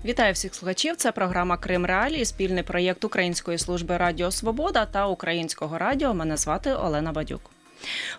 Вітаю всіх слухачів. Це програма «Крим Реалії», спільний проєкт Української служби Радіо Свобода та Українського радіо. Мене звати Олена Бадюк.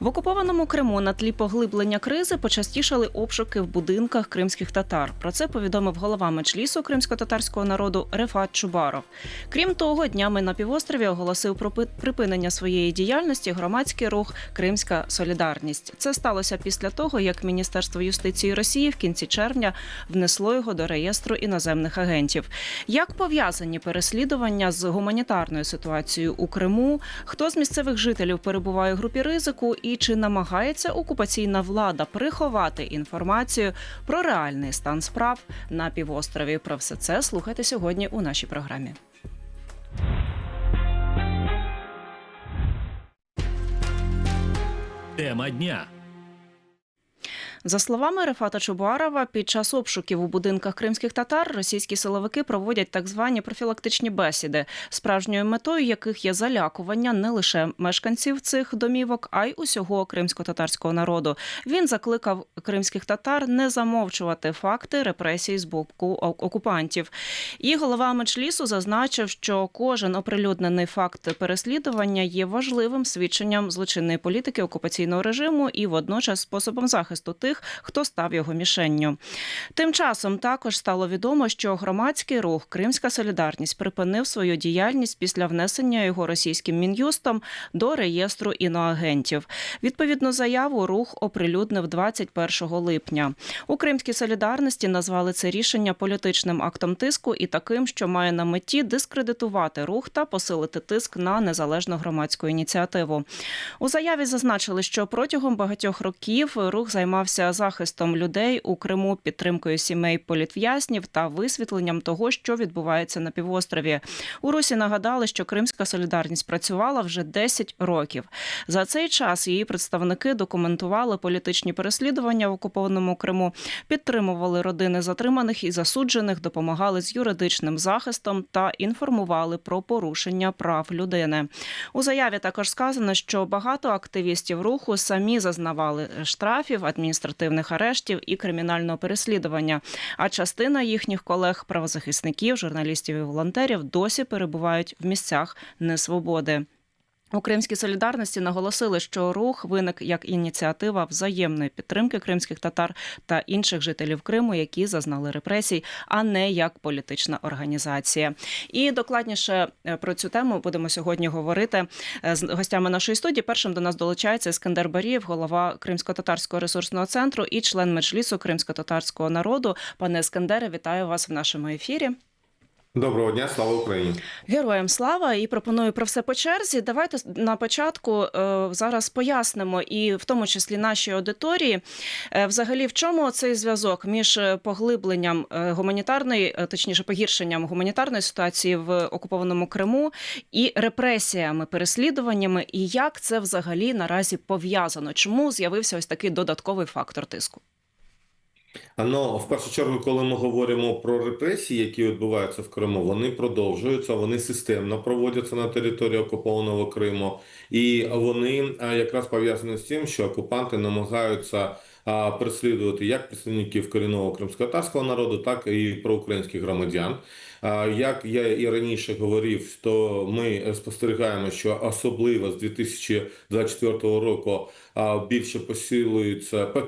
В окупованому Криму на тлі поглиблення кризи почастішали обшуки в будинках кримських татар. Про це повідомив голова Меджлісу кримсько-татарського народу Рефат Чубаров. Крім того, днями на півострові оголосив про припинення своєї діяльності громадський рух «Кримська Солідарність». Це сталося після того, як Міністерство юстиції Росії в кінці червня внесло його до реєстру іноземних агентів. Як пов'язані переслідування з гуманітарною ситуацією у Криму? Хто з місцевих жителів перебуває в групі ризику? І чи намагається окупаційна влада приховати інформацію про реальний стан справ на півострові? Про все це слухайте сьогодні у нашій програмі. Тема дня. За словами Рефата Чубарова, під час обшуків у будинках кримських татар російські силовики проводять так звані профілактичні бесіди, справжньою метою яких є залякування не лише мешканців цих домівок, а й усього кримсько-татарського народу. Він закликав кримських татар не замовчувати факти репресій з боку окупантів. І голова Меджлісу зазначив, що кожен оприлюднений факт переслідування є важливим свідченням злочинної політики окупаційного режиму і водночас способом захисту тих, хто став його мішенню. Тим часом також стало відомо, що громадський рух «Кримська Солідарність» припинив свою діяльність після внесення його російським Мін'юстом до реєстру іноагентів. Відповідну заяву рух оприлюднив 21 липня. У «Кримській Солідарності» назвали це рішення політичним актом тиску і таким, що має на меті дискредитувати рух та посилити тиск на незалежну громадську ініціативу. У заяві зазначили, що протягом багатьох років рух займався захистом людей у Криму, підтримкою сімей політв'язнів та висвітленням того, що відбувається на півострові. У Русі нагадали, що Кримська Солідарність працювала вже 10 років. За цей час її представники документували політичні переслідування в окупованому Криму, підтримували родини затриманих і засуджених, допомагали з юридичним захистом та інформували про порушення прав людини. У заяві також сказано, що багато активістів руху самі зазнавали штрафів, адміністративних арештів і кримінального переслідування, а частина їхніх колег, правозахисників, журналістів і волонтерів досі перебувають в місцях несвободи. У «Кримській Солідарності» наголосили, що рух виник як ініціатива взаємної підтримки кримських татар та інших жителів Криму, які зазнали репресій, а не як політична організація. І докладніше про цю тему будемо сьогодні говорити з гостями нашої студії. Першим до нас долучається Ескендер Барієв, голова Кримсько-татарського ресурсного центру і член Меджлісу кримсько-татарського народу. Пане Ескендере, вітаю вас в нашому ефірі. Доброго дня, слава Україні! Героям слава! І пропоную про все по черзі. Давайте на початку зараз пояснимо, і в тому числі нашій аудиторії, взагалі в чому цей зв'язок між поглибленням гуманітарної, точніше погіршенням гуманітарної ситуації в окупованому Криму і репресіями, переслідуваннями, і як це взагалі наразі пов'язано? Чому з'явився ось такий додатковий фактор тиску? Ну, в першу чергу, коли ми говоримо про репресії, які відбуваються в Криму, вони продовжуються, вони системно проводяться на території окупованого Криму. І вони якраз пов'язані з тим, що окупанти намагаються переслідувати як представників корінного кримськотатарського народу, так і проукраїнських громадян. Як я і раніше говорив, то ми спостерігаємо, що особливо з 2024 року більше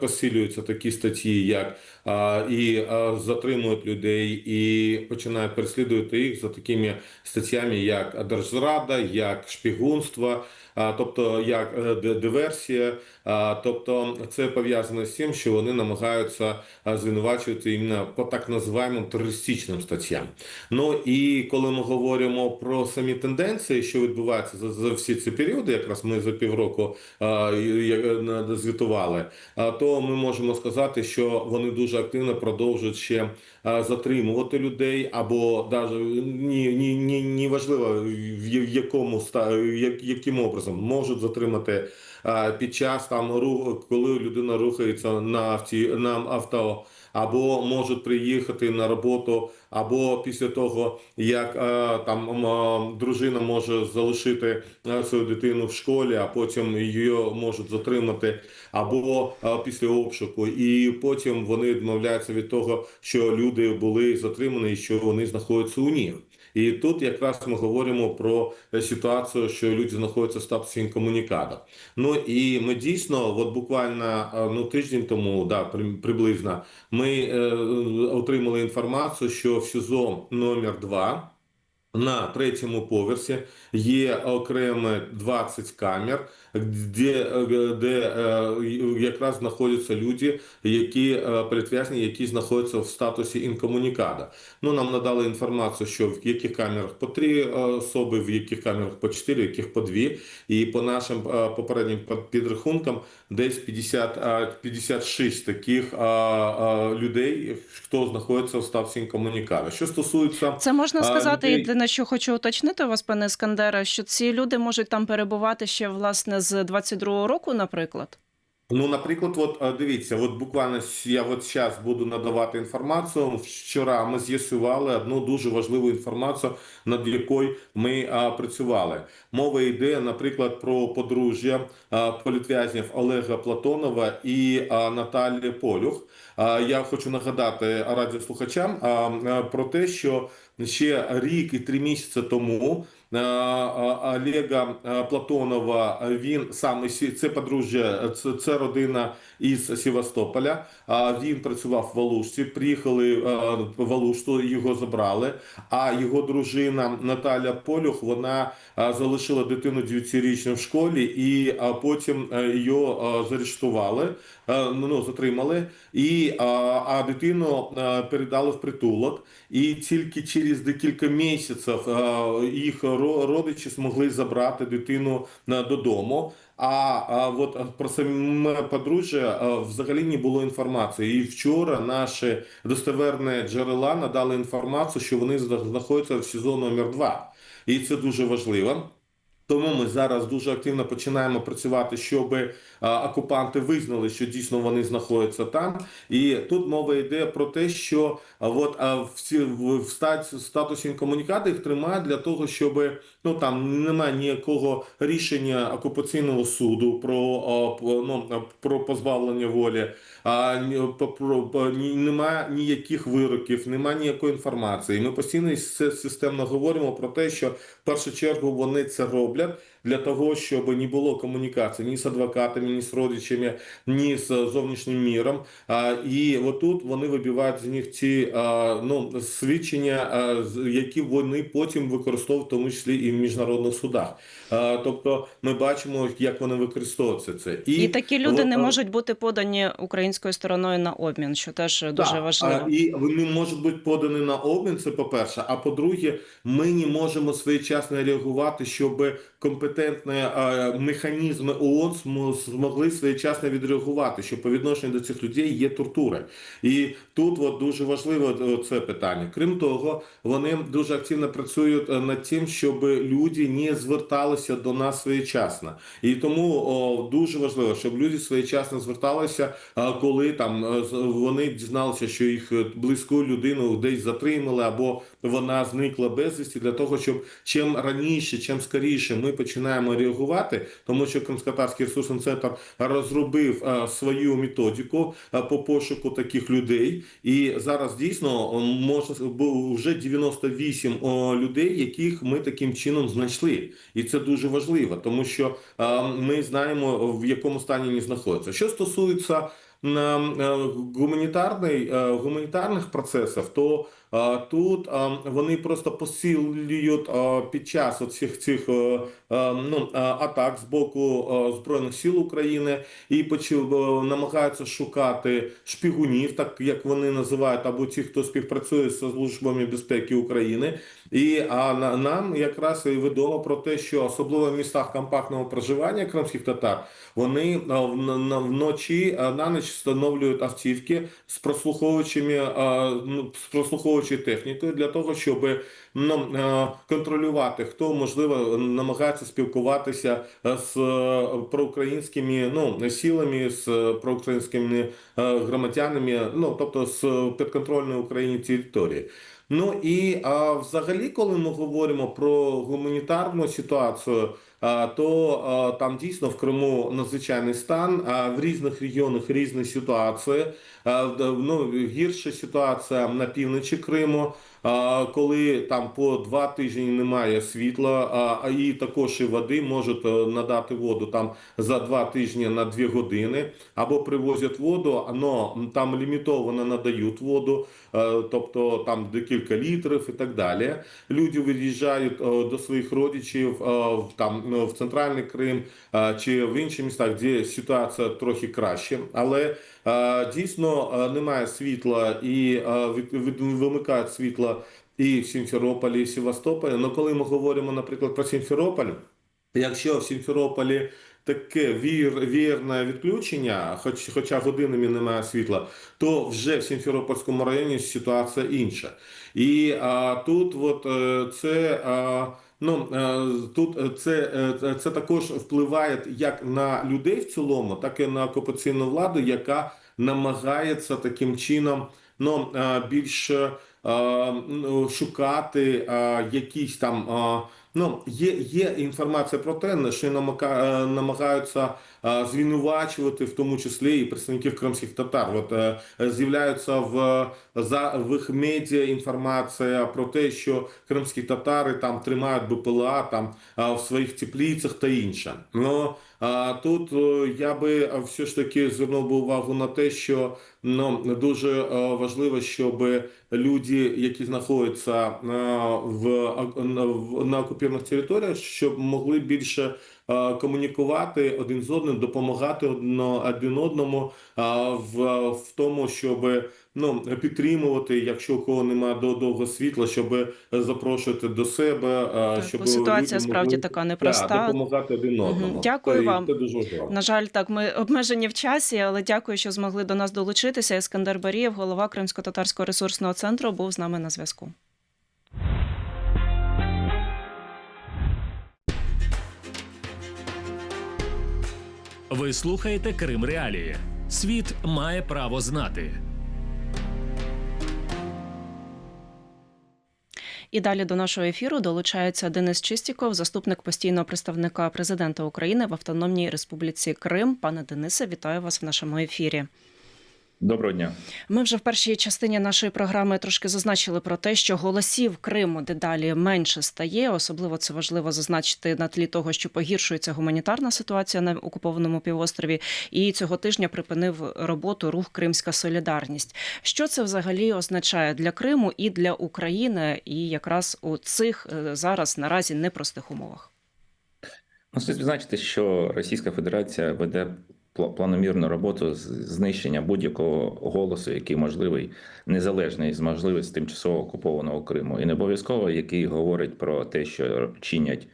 посилюються такі статті, як і затримують людей, і починають переслідувати їх за такими статтями, як держзрада, як шпигунство, тобто як диверсія. Тобто це пов'язано з тим, що вони намагаються звинувачувати іменно по так називаємим терористичним статтям. Ну і коли ми говоримо про самі тенденції, що відбуваються за всі ці періоди, якраз ми за півроку звітували, то ми можемо сказати, що вони дуже активно продовжують ще затримувати людей, або навіть не важливо яким образом можуть затримати під час там руху, коли людина рухається на або можуть приїхати на роботу, або після того, як там дружина може залишити свою дитину в школі, а потім її можуть затримати, або після обшуку, і потім вони відмовляються від того, що люди були затримані і що вони знаходяться у них. І тут якраз ми говоримо про ситуацію, що люди знаходяться в статусі інкомунікадо. Ну і ми дійсно, от буквально тиждень тому, да, приблизно, ми отримали інформацію, що в СІЗО номер 2 на третьому поверсі є окремо 20 камер, де якраз знаходяться люди, які передв'язані, які знаходяться в статусі інкомунікадо. Ну, нам надали інформацію, що в яких камерах по 3 особи, в яких камерах по 4, в яких по 2. І по нашим попереднім підрахункам десь 56 таких людей, хто знаходиться в статусі інкомунікадо. Що стосується Це можна сказати, людей... єдине, що хочу уточнити у вас, пане Іскандере, що ці люди можуть там перебувати ще, власне, з 22-го року, наприклад? Ну, наприклад, от дивіться, от буквально я от зараз буду надавати інформацію. Вчора ми з'ясували одну дуже важливу інформацію, над якою ми працювали. Мова йде, наприклад, про подружжя політв'язнів Олега Платонова і Наталі Полюх. Я хочу нагадати радіослухачам про те, що ще рік і 3 місяці тому Олега Платонова, він саме це подружжя, це родина із Севастополя. Він працював в Алушті, приїхали в Алушту, його забрали. А його дружина Наталя Полюх, вона залишила дитину 9-річну в школі, і потім її заарештували, затримали, а дитину передали в притулок. І тільки через декілька місяців їх родичі змогли забрати дитину додому. От про саме подружжя взагалі не було інформації. І вчора наші достовірні джерела надали інформацію, що вони знаходяться в СІЗО номер 2. І це дуже важливо. Тому ми зараз дуже активно починаємо працювати, щоб окупанти визнали, що дійсно вони знаходяться там. І тут мова йде про те, що в статусі інкомунікадо їх тримають для того, щоб там немає ніякого рішення окупаційного суду про позбавлення волі, немає ніяких вироків, немає ніякої інформації. Ми постійно системно говоримо про те, що в першу чергу вони це роблять для того, щоб не було комунікації ні з адвокатами, ні з родичами, ні з зовнішнім міром. І отут вони вибивають з них ці свідчення, які вони потім використовують, в тому числі і в міжнародних судах. Тобто ми бачимо, як вони використовуються це. І такі люди не можуть бути подані українською стороною на обмін, що теж дуже важливо. І вони можуть бути подані на обмін, це по-перше. А по-друге, ми не можемо своєчасно реагувати, щоб компетентні механізми ООН змогли своєчасно відреагувати, що по відношенню до цих людей є тортури. І тут дуже важливо це питання. Крім того, вони дуже активно працюють над тим, щоб люди не зверталися до нас своєчасно. І тому дуже важливо, щоб люди своєчасно зверталися, коли там вони дізналися, що їх близьку людину десь затримали, або вона зникла безвісті, для того, щоб чим раніше, чим скоріше ми починаємо реагувати, тому що Кримськотатарський ресурсний центр розробив свою методику по пошуку таких людей. І зараз дійсно вже 98 людей, яких ми таким чином знайшли. І це дуже важливо, тому що ми знаємо, в якому стані вони знаходяться. Що стосується гуманітарних процесів, то тут вони просто посилюють під час цих атак з боку Збройних сил України і намагаються шукати шпигунів, так як вони називають, або ті, хто співпрацює з Службою безпеки України. І нам якраз відомо про те, що особливо в містах компактного проживання кримських татар, вони на ніч встановлюють автівки з прослуховувачами робочою технікою для того, щоб контролювати, хто, можливо, намагається спілкуватися з проукраїнськими силами, з проукраїнськими громадянами, тобто з підконтрольної Україні території. Ну і взагалі, коли ми говоримо про гуманітарну ситуацію, то там дійсно в Криму надзвичайний стан, в різних регіонах різні ситуації. Гірша ситуація на півночі Криму, коли там по 2 тижні немає світла, і також і води можуть надати воду там за 2 тижні на 2 години, або привозять воду, але там лімітовано надають воду, тобто там декілька літрів і так далі. Люди виїжджають до своїх родичів там в Центральний Крим чи в інші містах, де ситуація трохи краще, але дійсно немає світла і вимикають світло і в Сімферополі, і в Севастополі. Але коли ми говоримо, наприклад, про Сімферополь, якщо в Сімферополі таке вірне відключення, хоча годинами немає світла, то вже в Сімферопольському районі ситуація інша. І тут це також впливає як на людей в цілому, так і на окупаційну владу, яка намагається таким чином більше шукати якісь там. Є інформація про те, що намагаються звинувачувати, в тому числі і представників кримських татар. З'являється в їх медіа інформація про те, що кримські татари там тримають БПЛА там в своїх теплицях та інше. Тут я би все ж таки звернув би увагу на те, що дуже важливо, щоб люди, які знаходяться на окупованих територіях, щоб могли більше комунікувати один з одним, допомагати один одному в тому, щоб підтримувати, якщо у кого немає довго світла, щоб запрошувати до себе, Так, щоб бо ситуація люди справді могли така непроста. допомагати один одному. Дякую вам. Це дуже важливо. На жаль, так, ми обмежені в часі, але дякую, що змогли до нас долучитися. Ескандер Барієв, голова Кримсько-татарського ресурсного центру, був з нами на зв'язку. Ви слухаєте Крим Реалії. Світ має право знати. І далі до нашого ефіру долучається Денис Чистіков, заступник постійного представника президента України в Автономній Республіці Крим. Пане Денисе, вітаю вас в нашому ефірі. Доброго дня. Ми вже в першій частині нашої програми трошки зазначили про те, що голосів Криму дедалі менше стає. Особливо це важливо зазначити на тлі того, що погіршується гуманітарна ситуація на окупованому півострові. І цього тижня припинив роботу рух «Кримська солідарність». Що це взагалі означає для Криму і для України, і якраз у цих зараз наразі непростих умовах? Слід відзначити, що Російська Федерація веде планомірну роботу з знищення будь-якого голосу, який можливий, незалежний з можливості тимчасово окупованого Криму. І не обов'язково, який говорить про те, що чинять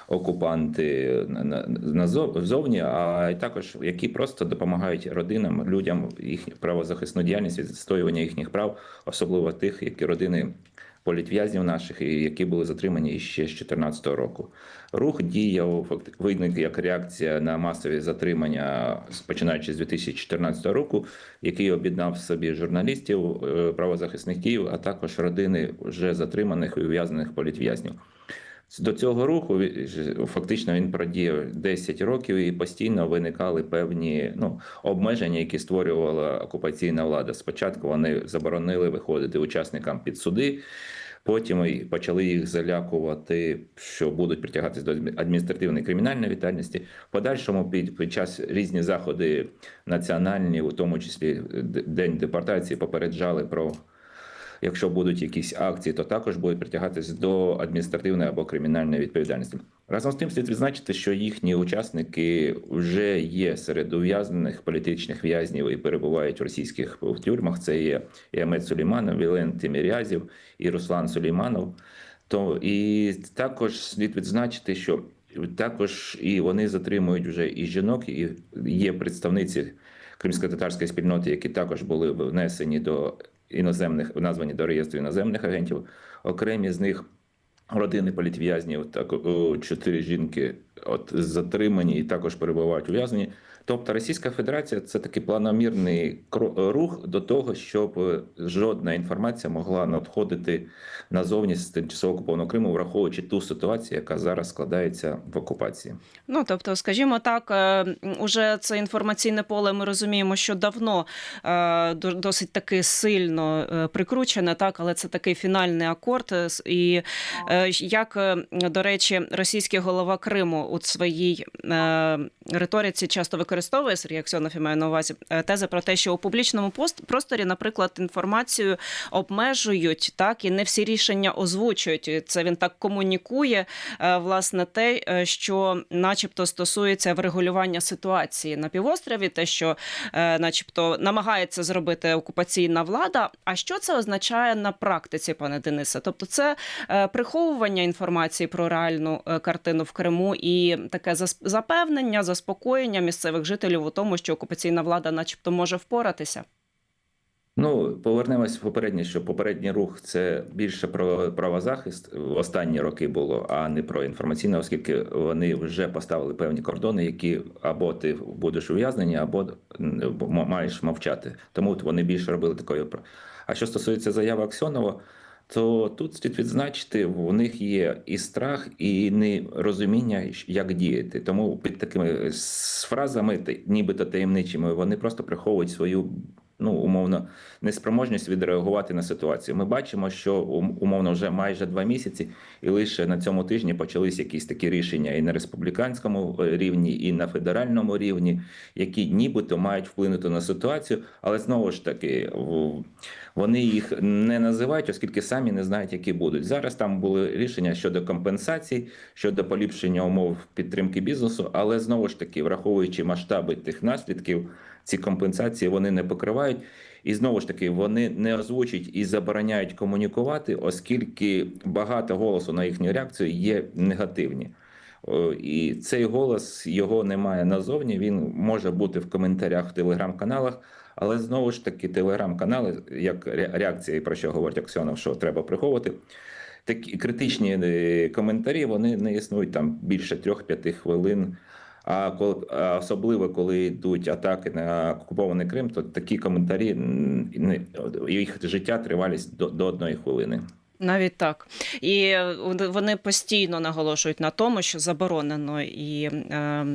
окупанти назовні, а й також, які просто допомагають родинам, людям, їхню правозахисну діяльність, відстоювання їхніх прав, особливо тих, які родини політв'язнів наших, які були затримані ще з 2014 року. Рух діяв, виник як реакція на масові затримання, починаючи з 2014 року, який об'єднав в собі журналістів, правозахисників, а також родини вже затриманих і ув'язнених політв'язнів. До цього руху фактично він продіяв 10 років і постійно виникали певні обмеження, які створювала окупаційна влада. Спочатку вони заборонили виходити учасникам під суди, потім почали їх залякувати, що будуть притягатися до адміністративної кримінальної відповідальності. В подальшому під час різні заходи національні, у тому числі День депортації, попереджали про якщо будуть якісь акції, то також будуть притягатися до адміністративної або кримінальної відповідальності. Разом з тим слід відзначити, що їхні учасники вже є серед ув'язнених політичних в'язнів і перебувають в російських тюрмах. Це є і Амет Сулейманов, Вілен Тимірязєв, і Руслан Сулейманов. І також слід відзначити, що також і вони затримують вже і жінок, і є представниці кримсько-татарської спільноти, які також були внесені до іноземних, названі до реєстру іноземних агентів, окремі з них родини політв'язнів, так 4 жінки затримані і також перебувають ув'язнені. Тобто Російська Федерація – це такий планомірний рух до того, щоб жодна інформація могла надходити назовні з тимчасово окупованого Криму, враховуючи ту ситуацію, яка зараз складається в окупації. Ну, тобто, скажімо так, уже це інформаційне поле, ми розуміємо, що давно досить таки сильно прикручене, так, але це такий фінальний акорд. І як, до речі, російський голова Криму у своїй риториці часто використовує, Сергій Аксьонов, я маю на увазі, тези про те, що у публічному просторі, наприклад, інформацію обмежують, так, і не всі рішення озвучують. Це він так комунікує, власне, те, що начебто стосується врегулювання ситуації на півострові, те, що начебто намагається зробити окупаційна влада. А що це означає на практиці, пане Денисе? Тобто це приховування інформації про реальну картину в Криму і таке запевнення, заспокоєння місцевих жителів у тому, що окупаційна влада начебто може впоратися? Ну, повернемось в попереднє, що попередній рух – це більше про правозахист в останні роки було, а не про інформаційне, оскільки вони вже поставили певні кордони, які або ти будеш ув'язнені, або маєш мовчати. Тому вони більше робили такої. А що стосується заяви Аксьонова, то тут слід відзначити, у них є і страх, і нерозуміння, як діяти. Тому під такими фразами, нібито таємничими, вони просто приховують свою, умовно, неспроможність відреагувати на ситуацію. Ми бачимо, що, умовно, вже майже 2 місяці, і лише на цьому тижні почались якісь такі рішення і на республіканському рівні, і на федеральному рівні, які нібито мають вплинути на ситуацію, але знову ж таки, вони їх не називають, оскільки самі не знають, які будуть. Зараз там були рішення щодо компенсацій, щодо поліпшення умов підтримки бізнесу, але знову ж таки, враховуючи масштаби тих наслідків, ці компенсації вони не покривають. І знову ж таки, вони не озвучують і забороняють комунікувати, оскільки багато голосу на їхню реакцію є негативні. І цей голос, його немає назовні, він може бути в коментарях в телеграм-каналах, але знову ж таки телеграм-канали, як реакція, про що говорить Аксьонов, що треба приховувати, такі критичні коментарі, вони не існують там більше 3-5 хвилин. А особливо, коли йдуть атаки на окупований Крим, то такі коментарі, їх життя тривалість до 1 хвилини. Навіть так. І вони постійно наголошують на тому, що заборонено і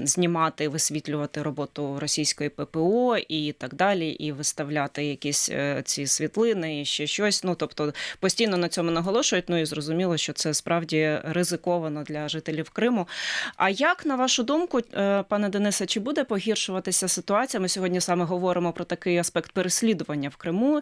знімати, і висвітлювати роботу російської ППО і так далі, і виставляти якісь ці світлини і ще щось. Тобто постійно на цьому наголошують, і зрозуміло, що це справді ризиковано для жителів Криму. А як, на вашу думку, пане Денисе, чи буде погіршуватися ситуація? Ми сьогодні саме говоримо про такий аспект переслідування в Криму.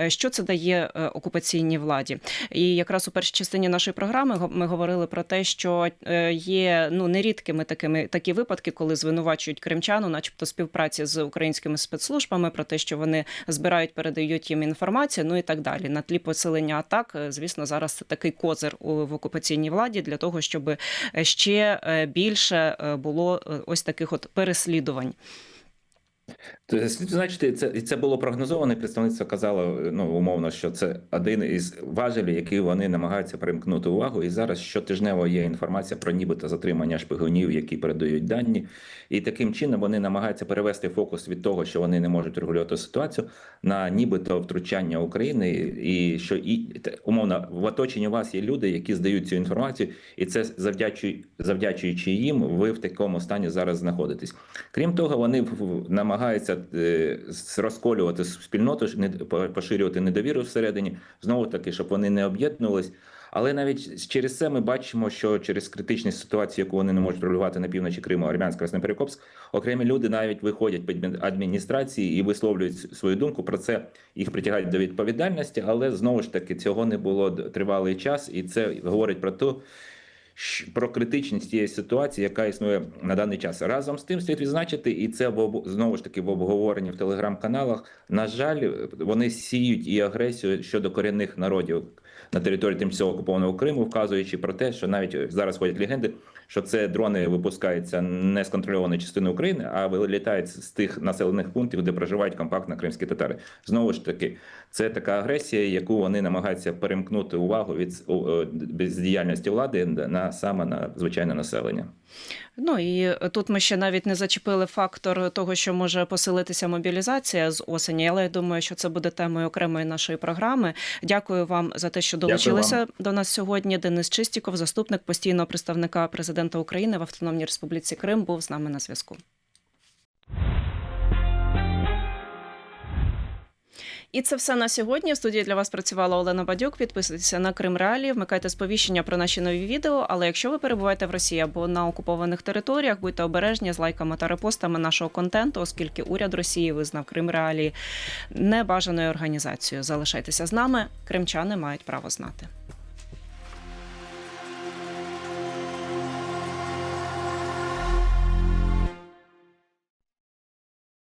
Що це дає окупаційній владі? І якраз у першій частині нашої програми ми говорили про те, що є нерідкими такі випадки, коли звинувачують кримчан, начебто співпраці з українськими спецслужбами, про те, що вони збирають, передають їм інформацію, і так далі. На тлі посилення атак, звісно, зараз це такий козир в окупаційній владі для того, щоб ще більше було ось таких от переслідувань. Слід значити, це було прогнозовано, представництво казало, умовно, що це один із важелів, які вони намагаються примкнути увагу. І зараз щотижнево є інформація про нібито затримання шпигунів, які передають дані. І таким чином вони намагаються перевести фокус від того, що вони не можуть регулювати ситуацію, на нібито втручання України. І що, умовно, в оточенні вас є люди, які здають цю інформацію, і це завдячуючи їм, ви в такому стані зараз знаходитесь. Крім того, вони намагаються розколювати спільноту, поширювати недовіру всередині, знову таки, щоб вони не об'єднувались. Але навіть через це ми бачимо, що через критичні ситуації, яку вони не можуть регулювати на півночі Криму, Армянськ, Красноперекопськ, окремі люди навіть виходять під адміністрації і висловлюють свою думку про це, їх притягають до відповідальності, але знову ж таки цього не було тривалий час, і це говорить про критичність тієї ситуації, яка існує на даний час. Разом з тим слід відзначити, і це знову ж таки в обговоренні в телеграм-каналах, на жаль, вони сіють і агресію щодо корінних народів на території тимчасово окупованого Криму, вказуючи про те, що навіть зараз ходять легенди, що це дрони випускаються не з контрольованої частини України, а вилітають з тих населених пунктів, де проживають компактно кримські татари. Знову ж таки, це така агресія, яку вони намагаються перемкнути увагу від бездіяльності влади саме на звичайне населення. Ну і тут ми ще навіть не зачепили фактор того, що може посилитися мобілізація з осені, але я думаю, що це буде темою окремої нашої програми. Дякую вам за те, що долучилися до нас сьогодні. Денис Чистіков, заступник постійного представника президента України в Автономній Республіці Крим, був з нами на зв'язку. І це все на сьогодні. В студії для вас працювала Олена Бадюк. Підписуйтеся на Крим Реалії, вмикайте сповіщення про наші нові відео. Але якщо ви перебуваєте в Росії або на окупованих територіях, будьте обережні з лайками та репостами нашого контенту, оскільки уряд Росії визнав Крим Реалії небажаною організацією. Залишайтеся з нами. Кримчани мають право знати.